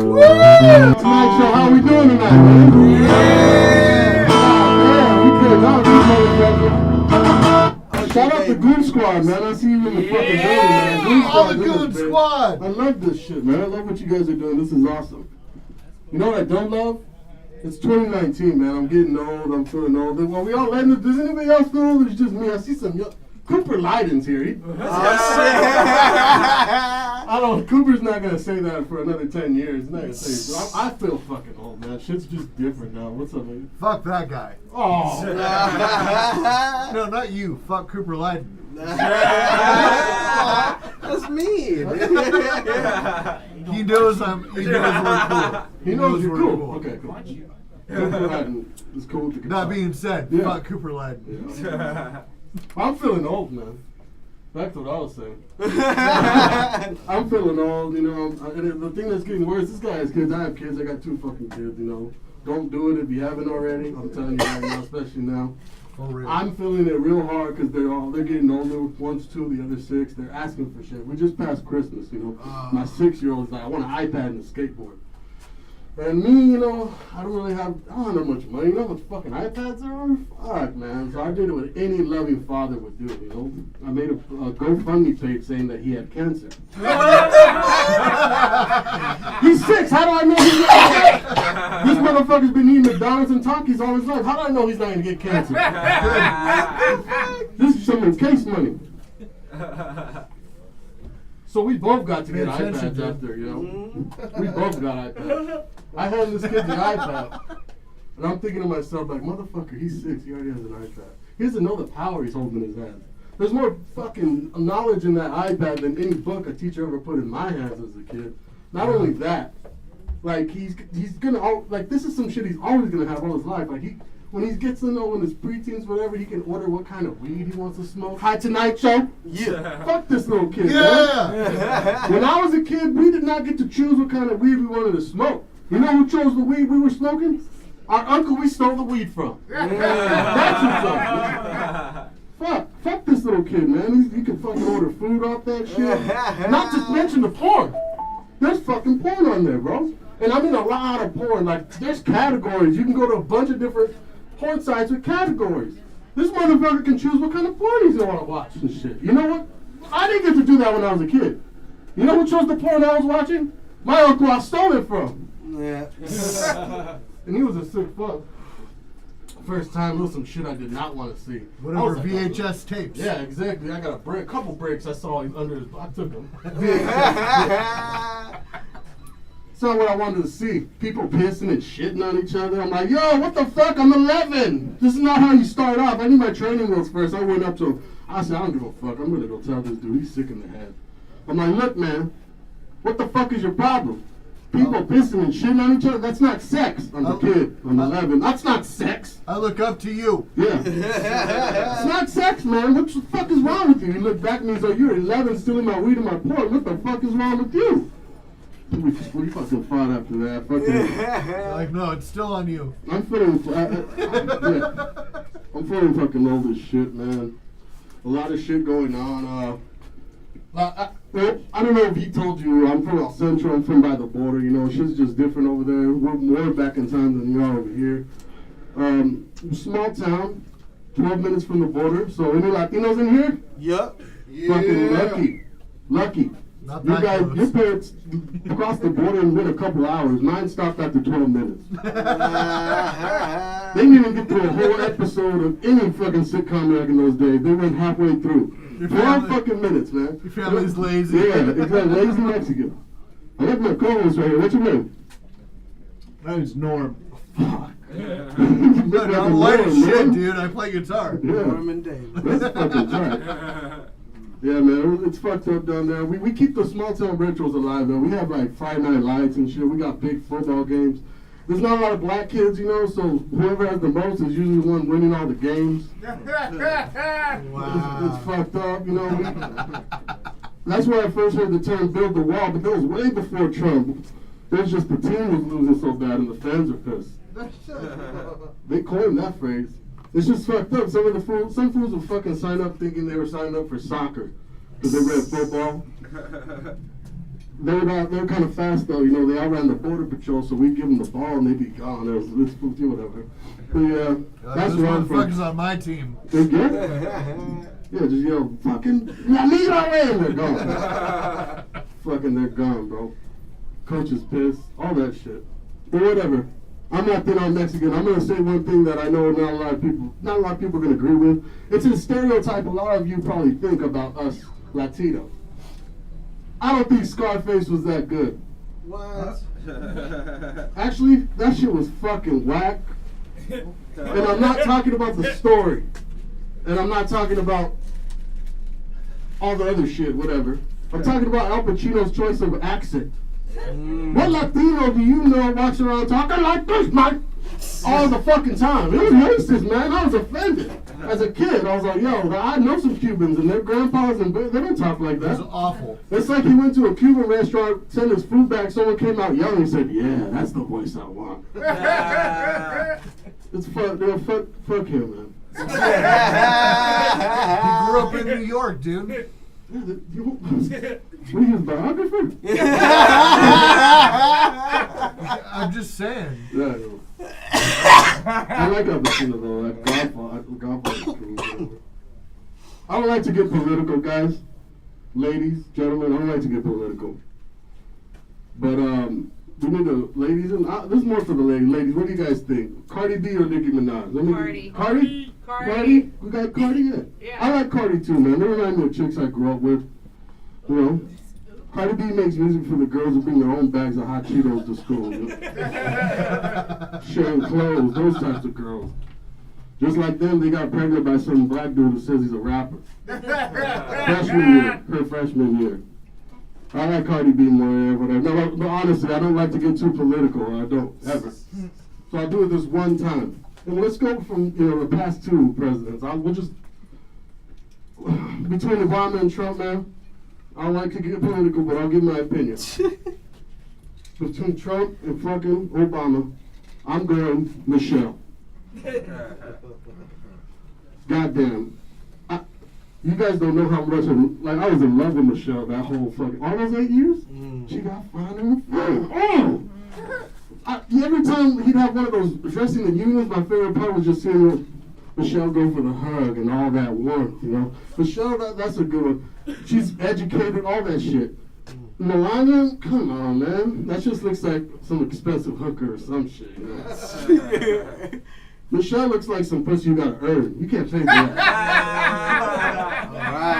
Woo! Tonight show, how we doing tonight, man? Yeah. Yeah, we came out, you motherfucker. Shout out to Goon Squad, man. I see you in the fucking building, man. Goon All the Squad, Goon man. Squad. I love this shit, man. I love what you guys are doing. This is awesome. You know what I don't love? It's 2019, man. I'm getting old. I'm feeling old. Well, we all letting it. Does anybody else feel old? Or it's just me? I see some young. Cooper Lyden's here. Oh, shit. I don't. Cooper's not gonna say that for another 10 years. He's not gonna say it. So I feel fucking old, man. Shit's just different now. What's up, man? Fuck that guy. Oh, No, not you. Fuck Cooper Lyden. That's mean. He knows we're cool. he knows you're we're cool. Okay, cool. Cooper Lyden is cool with the guitar. That being said, Yeah. fuck Cooper Lyden. I'm feeling old, man. That's what I was saying. I'm feeling old, you know. And the thing that's getting worse, this guy has kids. I have kids. I got 2 fucking kids, you know. Don't do it if you haven't already. I'm telling you right now, especially now. Oh, really? I'm feeling it real hard because they're getting older. One's 2, the other 6. They're asking for shit. We just passed Christmas, you know. My 6-year-old's like, I want an iPad and a skateboard. And me, you know, I don't have much money. You know how much fucking iPads there are? Fuck, man. So I did it what any loving father would do, you know. I made a GoFundMe page saying that he had cancer. He's 6. How do I know he's not? This motherfucker's been eating McDonald's and Takis all his life. How do I know he's not going to get cancer? This is some case money. So we both got to get iPads after, you know. We both got iPads. I had this kid the iPad. And I'm thinking to myself, like, motherfucker, he's 6. He already has an iPad. He doesn't know the power he's holding in his hands. There's more fucking knowledge in that iPad than any book a teacher ever put in my hands as a kid. Not only that, like, he's gonna, like, this is some shit he's always gonna have all his life. Like, when he gets to know when his preteens, whatever, he can order what kind of weed he wants to smoke. Hi, Tonight Show. Yeah. Fuck this little kid, man. When I was a kid, we did not get to choose what kind of weed we wanted to smoke. You know who chose the weed we were smoking? Our uncle we stole the weed from. That's what's up. Fuck this little kid, man. He can fucking order food off that shit. Not to mention the porn. There's fucking porn on there, bro. And I mean a lot of porn. Like, there's categories. You can go to a bunch of different porn sites with categories. This motherfucker can choose what kind of porn he's gonna watch and shit. You know what? I didn't get to do that when I was a kid. You know who chose the porn I was watching? My uncle I stole it from. Yeah. And he was a sick fuck. First time, it was some shit I did not want to see. Whatever, like, VHS tapes. Yeah, exactly. I got a couple breaks I saw under his. I took them. It's not what I wanted to see. People pissing and shitting on each other. I'm like, yo, what the fuck? I'm 11. This is not how you start off. I need my training wheels first. I went up to him. I said, I don't give a fuck. I'm gonna go tell this dude he's sick in the head. I'm like, look, man, what the fuck is your problem? People pissing and shitting on each other? That's not sex. I'm a kid. I'm 11. That's not sex. I look up to you. Yeah. It's not sex, man. What the fuck is wrong with you? He looked back at me and said, you're 11 stealing my weed and my porn. What the fuck is wrong with you? We fucking fought after that. Fucking, Like, no, it's still on you. I'm feeling fucking old as shit, man. A lot of shit going on. I don't know if he told you, I'm from El Centro, I'm from by the border, you know, shit's just different over there. We're more back in time than you are over here. Small town, 12 minutes from the border, so any Latinos in here? Yup. Fucking lucky. Not You that guys, close. your parents crossed the border in a couple hours. Mine stopped after 12 minutes. They didn't even get through a whole episode of any fucking sitcom back in those days. They went halfway through. 12 fucking minutes, man. Your family's lazy. Yeah, exactly. Lazy Mexican. I got my co-host right here. What's your name? My name's Norm. Fuck. Look, I'm light as shit, dude. I play guitar. Yeah. Norman Davis. That's fucking tight. Yeah, man, it's fucked up down there. We keep the small town rituals alive, though. We have like Friday night lights and shit. We got big football games. There's not a lot of black kids, you know, so whoever has the most is usually the one winning all the games. Wow. It's fucked up, you know. That's where I first heard the term build the wall, but that was way before Trump. It was just the team was losing so bad and the fans are pissed. They coined that phrase. It's just fucked up. Some fools will fucking sign up thinking they were signing up for soccer because they read football. They were kind of fast though, you know. They outran the border patrol, so we give them the ball and they'd be gone. It's whatever. But yeah, that's those where I'm from. motherfuckers on my team. They're good? Yeah, just yell, fucking, la mira, way, and they're gone. Fucking, they're gone, bro. Coach is pissed, all that shit. But whatever. I'm not thin on Mexican. I'm gonna say one thing that I know not a lot of people are gonna agree with. It's a stereotype a lot of you probably think about us Latinos. I don't think Scarface was that good. What? Actually, that shit was fucking whack. And I'm not talking about the story. And I'm not talking about all the other shit, whatever. I'm talking about Al Pacino's choice of accent. What Latino do you know walking around talking like this, man? All the fucking time. It was racist, man. I was offended. As a kid, I was like, yo, I know some Cubans and their grandpas and they don't talk like that. It was awful. It's like he went to a Cuban restaurant, sent his food back, someone came out yelling and said, yeah, that's the voice I want. It's fuck him, man. He grew up in New York, dude. What are you, his biographer? I'm just saying. Yeah, I like Al Pacino though. Like Godfather. I don't like to get political, guys, ladies, gentlemen. I don't like to get political, but we need to, ladies, and this is more for the ladies. Ladies, what do you guys think? Cardi B or Nicki Minaj? Cardi. Cardi? We got Cardi. Yeah. I like Cardi too, man. They remind me of chicks I grew up with. You know. Cardi B makes music for the girls who bring their own bags of hot Cheetos to school. Sharing clothes, those types of girls. Just like them, they got pregnant by some black dude who says he's a rapper. Her freshman year. I like Cardi B more, whatever. No, but honestly, I don't like to get too political. I don't, ever. So I'll do it this one time. And let's go from, the past two presidents. We'll just, between Obama and Trump, man, I don't like to get political, but I'll give my opinion. Between Trump and fucking Obama, I'm going Michelle. Goddamn. You guys don't know how much, I was in love with Michelle that whole fucking, all those 8 years? She got finer and finer. Oh! Every time he'd have one of those addressing the unions, my favorite part was just seeing Michelle go for the hug and all that warmth, Michelle, that's a good one. She's educated, all that shit. Melania, come on, man. That just looks like some expensive hooker or some shit, Michelle looks like some pussy you gotta earn. You can't pay for that. All right.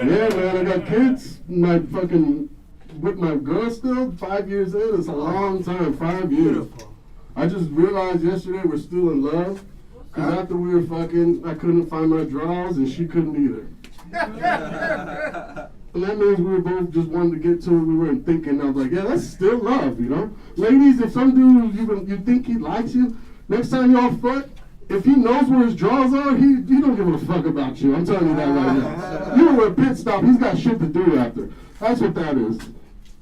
Yeah, man, I got kids. With my girl still, 5 years in, it's a long time, 5 years. Beautiful. I just realized yesterday we're still in love. Because after we were fucking, I couldn't find my drawers and she couldn't either. And that means we were both just wanting to get to it. We weren't thinking. I was like, yeah, that's still love, Ladies, if some dude you think he likes you, next time you're off front, if he knows where his drawers are, he don't give a fuck about you. I'm telling you that right now. You were a pit stop. He's got shit to do after. That's what that is.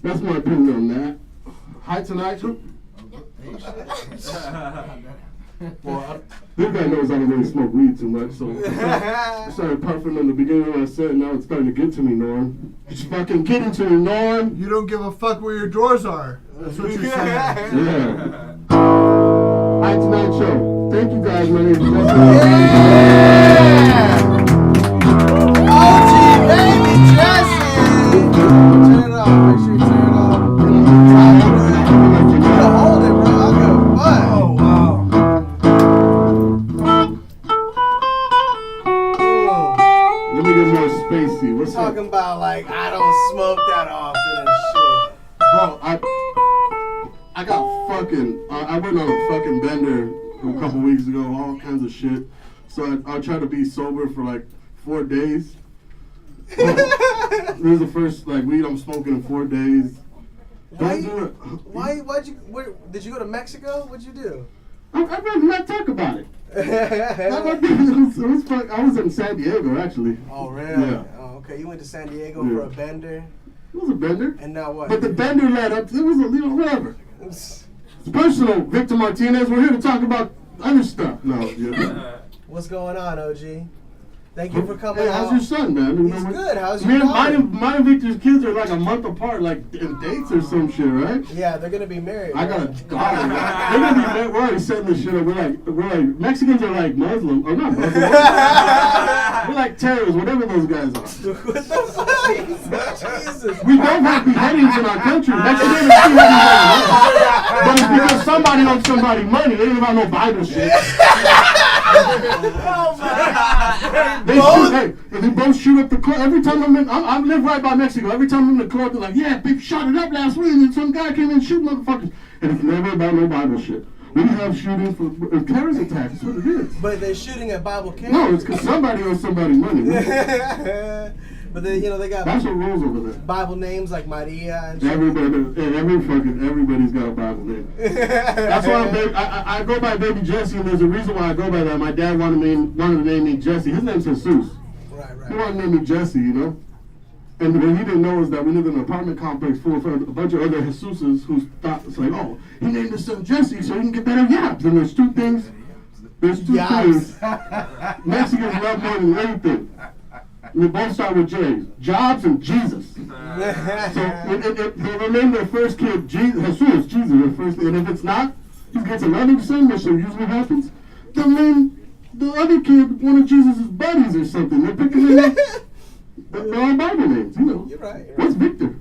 That's my opinion on that. Hi, tonight. Well, this guy knows I don't really smoke weed too much, so I started puffing in the beginning when I said, now it's starting to get to me, Norm. It's fucking getting to me, Norm. You don't give a fuck where your drawers are. That's what you're saying. Yeah. Hi, Tonight Show. Thank you guys, my name is Jesse. Yeah! OG, baby, Jesse! Turn it off. Make sure you turn it off. You gotta hold it, bro. I'll go. What? Oh, wow. Let me get more spacey. What's up? Talking about, I don't smoke that often and shit. Bro, I got fucking, I went on a fucking bender a couple weeks ago, all kinds of shit. So I tried to be sober for 4 days. This is the first weed I'm smoking in 4 days. Don't do it. Did you go to Mexico? What'd you do? I'd rather not talk about it. I was in San Diego, actually. Oh, really? Yeah. Oh, okay. You went to San Diego for a bender? It was a bender. And now what? But the bender led up, it was whatever. It's personal, Victor Martinez. We're here to talk about other stuff. No, yeah. What's going on, OG? Thank you for coming Hey, out. how's your son, man? He's good. How's your daughter? Mine and Victor's kids are a month apart, in dates or some shit, right? Yeah, they're gonna be married. I got a daughter. They're gonna be married. We're already setting this shit up. We're like Mexicans are like Muslim, or not Muslim. We're like terrorists, whatever those guys are. What the fuck? Jesus. We don't have beheadings in our country. Mexicans are beheadings right now. But it's because somebody owes somebody money. It ain't about no Bible shit. Oh my God. They both shoot up the club. Every time I live right by Mexico. Every time I'm in the club, they're like, yeah, they shot it up last week, and some guy came in and shoot motherfuckers. And it's never about no Bible shit. We have shootings for terrorist attacks. That's what it is. But they're shooting at Bible camp. No, it's because somebody owes somebody money. But they, they got That's what rules over there. Bible names like Maria and shit. Everybody's got a Bible name. That's why I go by Baby Jesse, and there's a reason why I go by that. My dad wanted to name me Jesse. His name's Jesus. Right. He wanted to name me Jesse, And what he didn't know is that we live in an apartment complex full of a bunch of other Jesuses who thought it's like, oh, he named his son Jesse so he can get better yabs. And there's two things. Mexicans love more than anything. And they both start with J's. Jobs and Jesus. So they'll name their first kid Jesus, their first kid. And if it's not, he gets another son, which usually happens. They'll name the other kid one of Jesus' buddies or something. They're picking their name. They're all Bible names, You're right. What's Victor?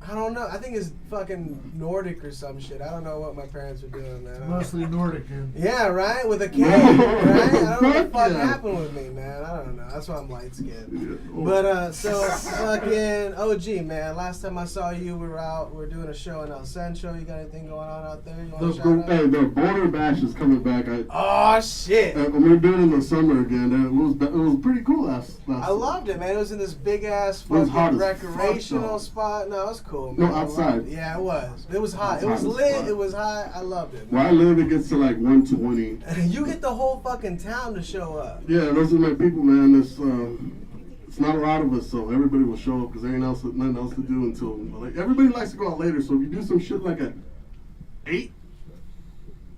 I don't know. I think it's fucking Nordic or some shit. I don't know what my parents were doing, man. Mostly Nordic, dude. Yeah, right? With a K, right? I don't know what the fuck Yeah. happened with me, man. I don't know. That's why I'm light skinned. But, so, fucking OG, man. Last time I saw you, we were doing a show in El Centro. You got anything going on out there? You want to shout out? Hey, the Border Bash is coming back. Oh, shit. We're doing it in the summer again. It was pretty cool last I loved it, man. It was in this big-ass It was hot fucking as fuck, recreational though. spot. No, it was cool, man. No, outside. Yeah, it was. It was hot. It was Outside was lit. fun. It was hot. I loved it, Where I man. live, it gets to like 120. You get the whole fucking town to show up. Yeah, those are my people, man. It's not a lot of us, so everybody will show up because there ain't nothing else to do until everybody likes to go out later. So if you do some shit like at 8,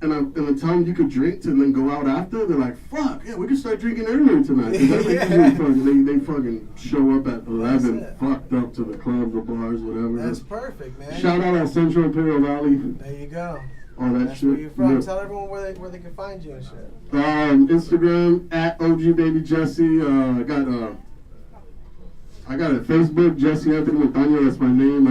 and I tell them you could drink and then go out after, they're like, "Fuck, yeah, we can start drinking earlier tonight." They fucking show up at 11, fucked up to the clubs or bars, whatever. That's perfect, man. Shout out at Central Imperial Valley. There you go. All that That's shit. where you're from. Yeah. Tell everyone where they can find you and shit. Instagram at OG Baby Jesse. I got a Facebook, Jesse Anthony Montaño, that's my name.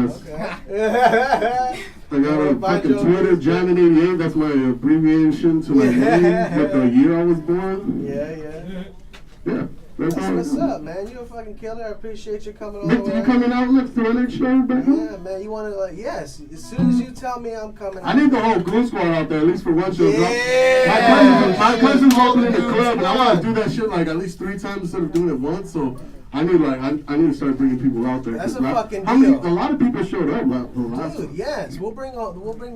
I got a fucking Twitter, Janet88, that's my abbreviation to my name, with the year I was born. Yeah. That's what's up, man. You a fucking killer. I appreciate you coming over. Victor, you coming out next to our next show, baby? Yeah, man. You want to, yes. As soon as you tell me I'm coming I need the whole Goon Squad out there, at least for one show. Yeah. My cousin's opening the club, and I want to do that shit like at least 3 times instead of doing it once, so I need to start bringing people out there. That's a fucking deal. A lot of people showed up last Dude, yes. We'll bring the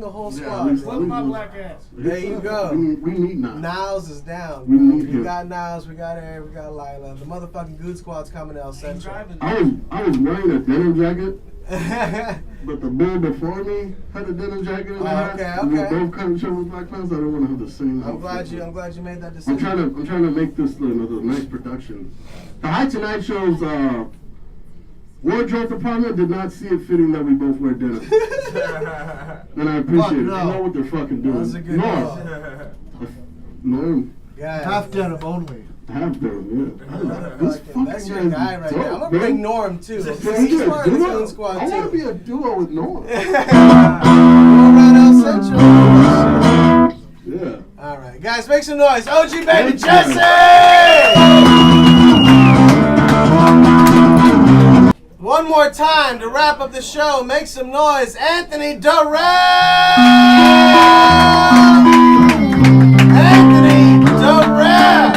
whole Yeah, squad. at bro. Look at my black ass. There you go. We need Niles. Niles is down. We bro. need We him. got Niles, we got Eric, we got Lila. The motherfucking Good Squad's coming to El Centro. I was wearing a denim jacket, but the bull before me had a denim jacket in the hat. Okay. We both kind of show with black pants. I don't want to have the same I'm outfit. glad you made that I'm decision. trying to make this a nice production. The High Tonight Show's wardrobe department did not see it fitting that we both wear denim. And I appreciate it. no. They know what they're fucking doing. That's a good Norm. Guys. Half denim only. Half denim, yeah. This fucking That's your guy right there. I'm dope, gonna bring man. Norm too. Can He's we get a part of the duo? Goon Squad I want to too. be a duo with Norm. Go around El Centro. Yeah. All right, guys, make some noise. OG Baby Thank you. Jesse! One more time to wrap up the show. Make some noise. Anthony Derrick! Anthony Derrick!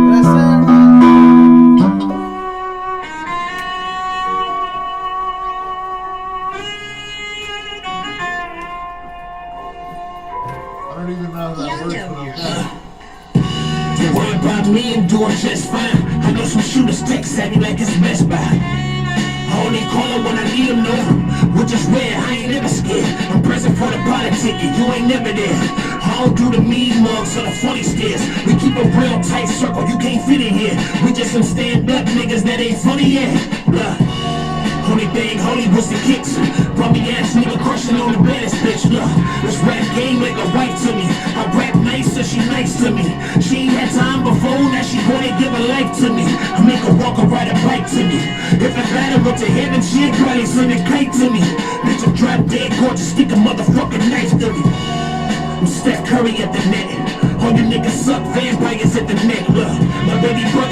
Did I say it right? I don't even know how that works, but okay. Don't worry about me, I'm doing just fine. I know some shooters text at me like it's Best Buy. I only call her when I need them, no. Which is rare, I ain't never scared. I'm present for the party ticket, you ain't never there. I don't do the mean mugs or the funny stares. We keep a real tight circle, you can't fit in here. We just some stand-up niggas that ain't funny yet. Blah. Only thing holy was the kicks. Bumpy ass nigga crushing on the baddest bitch. Look, this rap game like a wife to me. I rap nice so she nice to me. She ain't had time before, now she wanna give her life to me. I make her walk or ride a bike to me. If I ladder up to heaven, she'd probably send a kite to me. Bitch, I'm drop dead gorgeous, stick a motherfucking knife to me. I'm Steph Curry at the net. All you niggas suck, vampires at the net. Look, my baby brother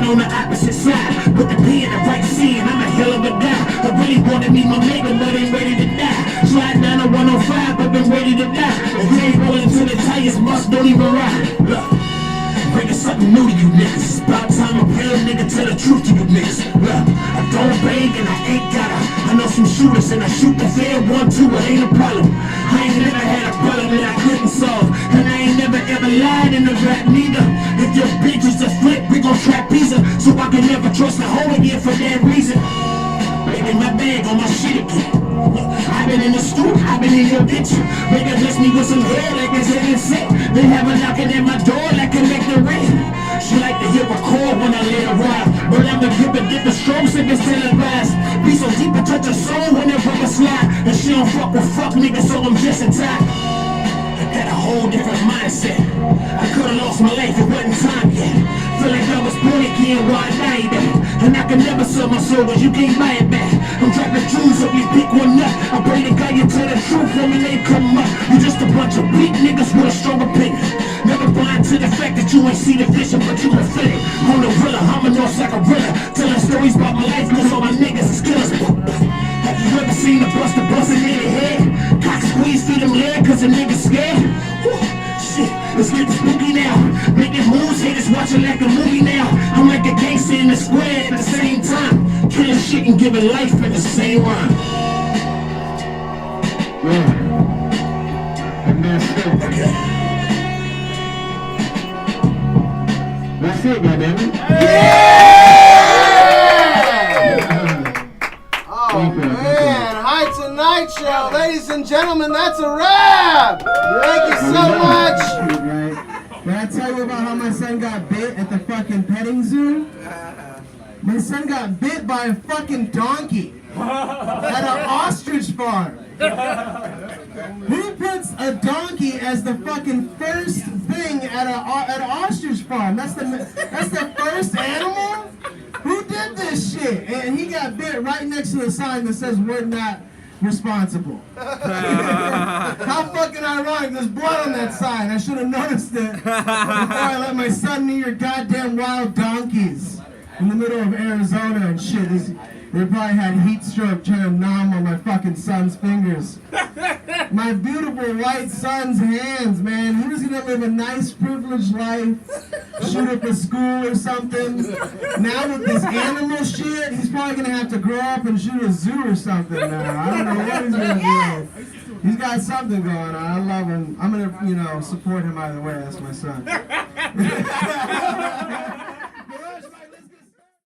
on the opposite side. With the P in the right scene, I'm a hell of a guy. I really wanna meet my maker, but ain't ready to die. Slide down a 105, but been ready to die. And we ain't rolling till the tires must don't even ride. Look, bringing something new to you niggas. It's about time a real nigga tell the truth to you niggas. Look, I don't bang and I ain't got a. I know some shooters and I shoot the fair 1-2, it ain't a problem. I ain't never had a problem that I couldn't solve. And I ain't never ever lied in the rap neither. If your bitch is a flip, we gon' trap pizza. So I can never trust a hoe again for that reason. Baby, my bag on my shit again. I've been in the stool, I've been in your bitch. Baby, bless me with some hair like it's in sick. They have a knocking at my door like collect the rent. She like to hear a call when I let her ride. But I'm the grip and different strokes if it's televised. Be so deep and touch her soul when it rubber slide. And she don't fuck with fuck niggas, so I'm just in time. I got a whole different mindset. I could've lost my life, it wasn't time yet. Feel like I was born again, why I died that? And I can never sell my soul, but you can't buy it back. I'm dropping jewels up, you pick one up. I pray to God you tell the truth when the name come up. You just a bunch of weak niggas with a strong opinion. Never blind to the fact that you ain't see the vision, but you can feel it. On the gorilla, I'm a North Side gorilla. Telling stories about my life, cause all my niggas is killers. Have you ever seen a buster busting in the head? Cock squeeze, feed them lead, cause the niggas scared. Shit, let's get spooky now. Making moves, haters watching like a movie now. I'm like a gangster in the square at the same time. Killing shit and giving life in the same rhyme. Yeah. And that's it. Okay. That's it, goddammit. Oh man, Hi Tonight Show, ladies and gentlemen, that's a wrap. Thank you so much. Did I tell you about how my son got bit at the fucking petting zoo? My son got bit by a fucking donkey at an ostrich farm. Who puts a donkey as the fucking first thing at an ostrich farm? That's the first animal? Who did this shit? And he got bit right next to the sign that says we're not responsible. How fucking ironic, there's blood on that sign. I should have noticed it before I let my son near goddamn wild donkeys in the middle of Arizona and shit. They probably had heat stroke trying to numb on my fucking son's fingers. My beautiful white son's hands, man. He was gonna live a nice, privileged life, shoot up a school or something. Now with this animal shit, he's probably gonna have to grow up and shoot a zoo or something now. I don't know what he's gonna do. He's got something going on. I love him. I'm gonna, support him either way. That's my son.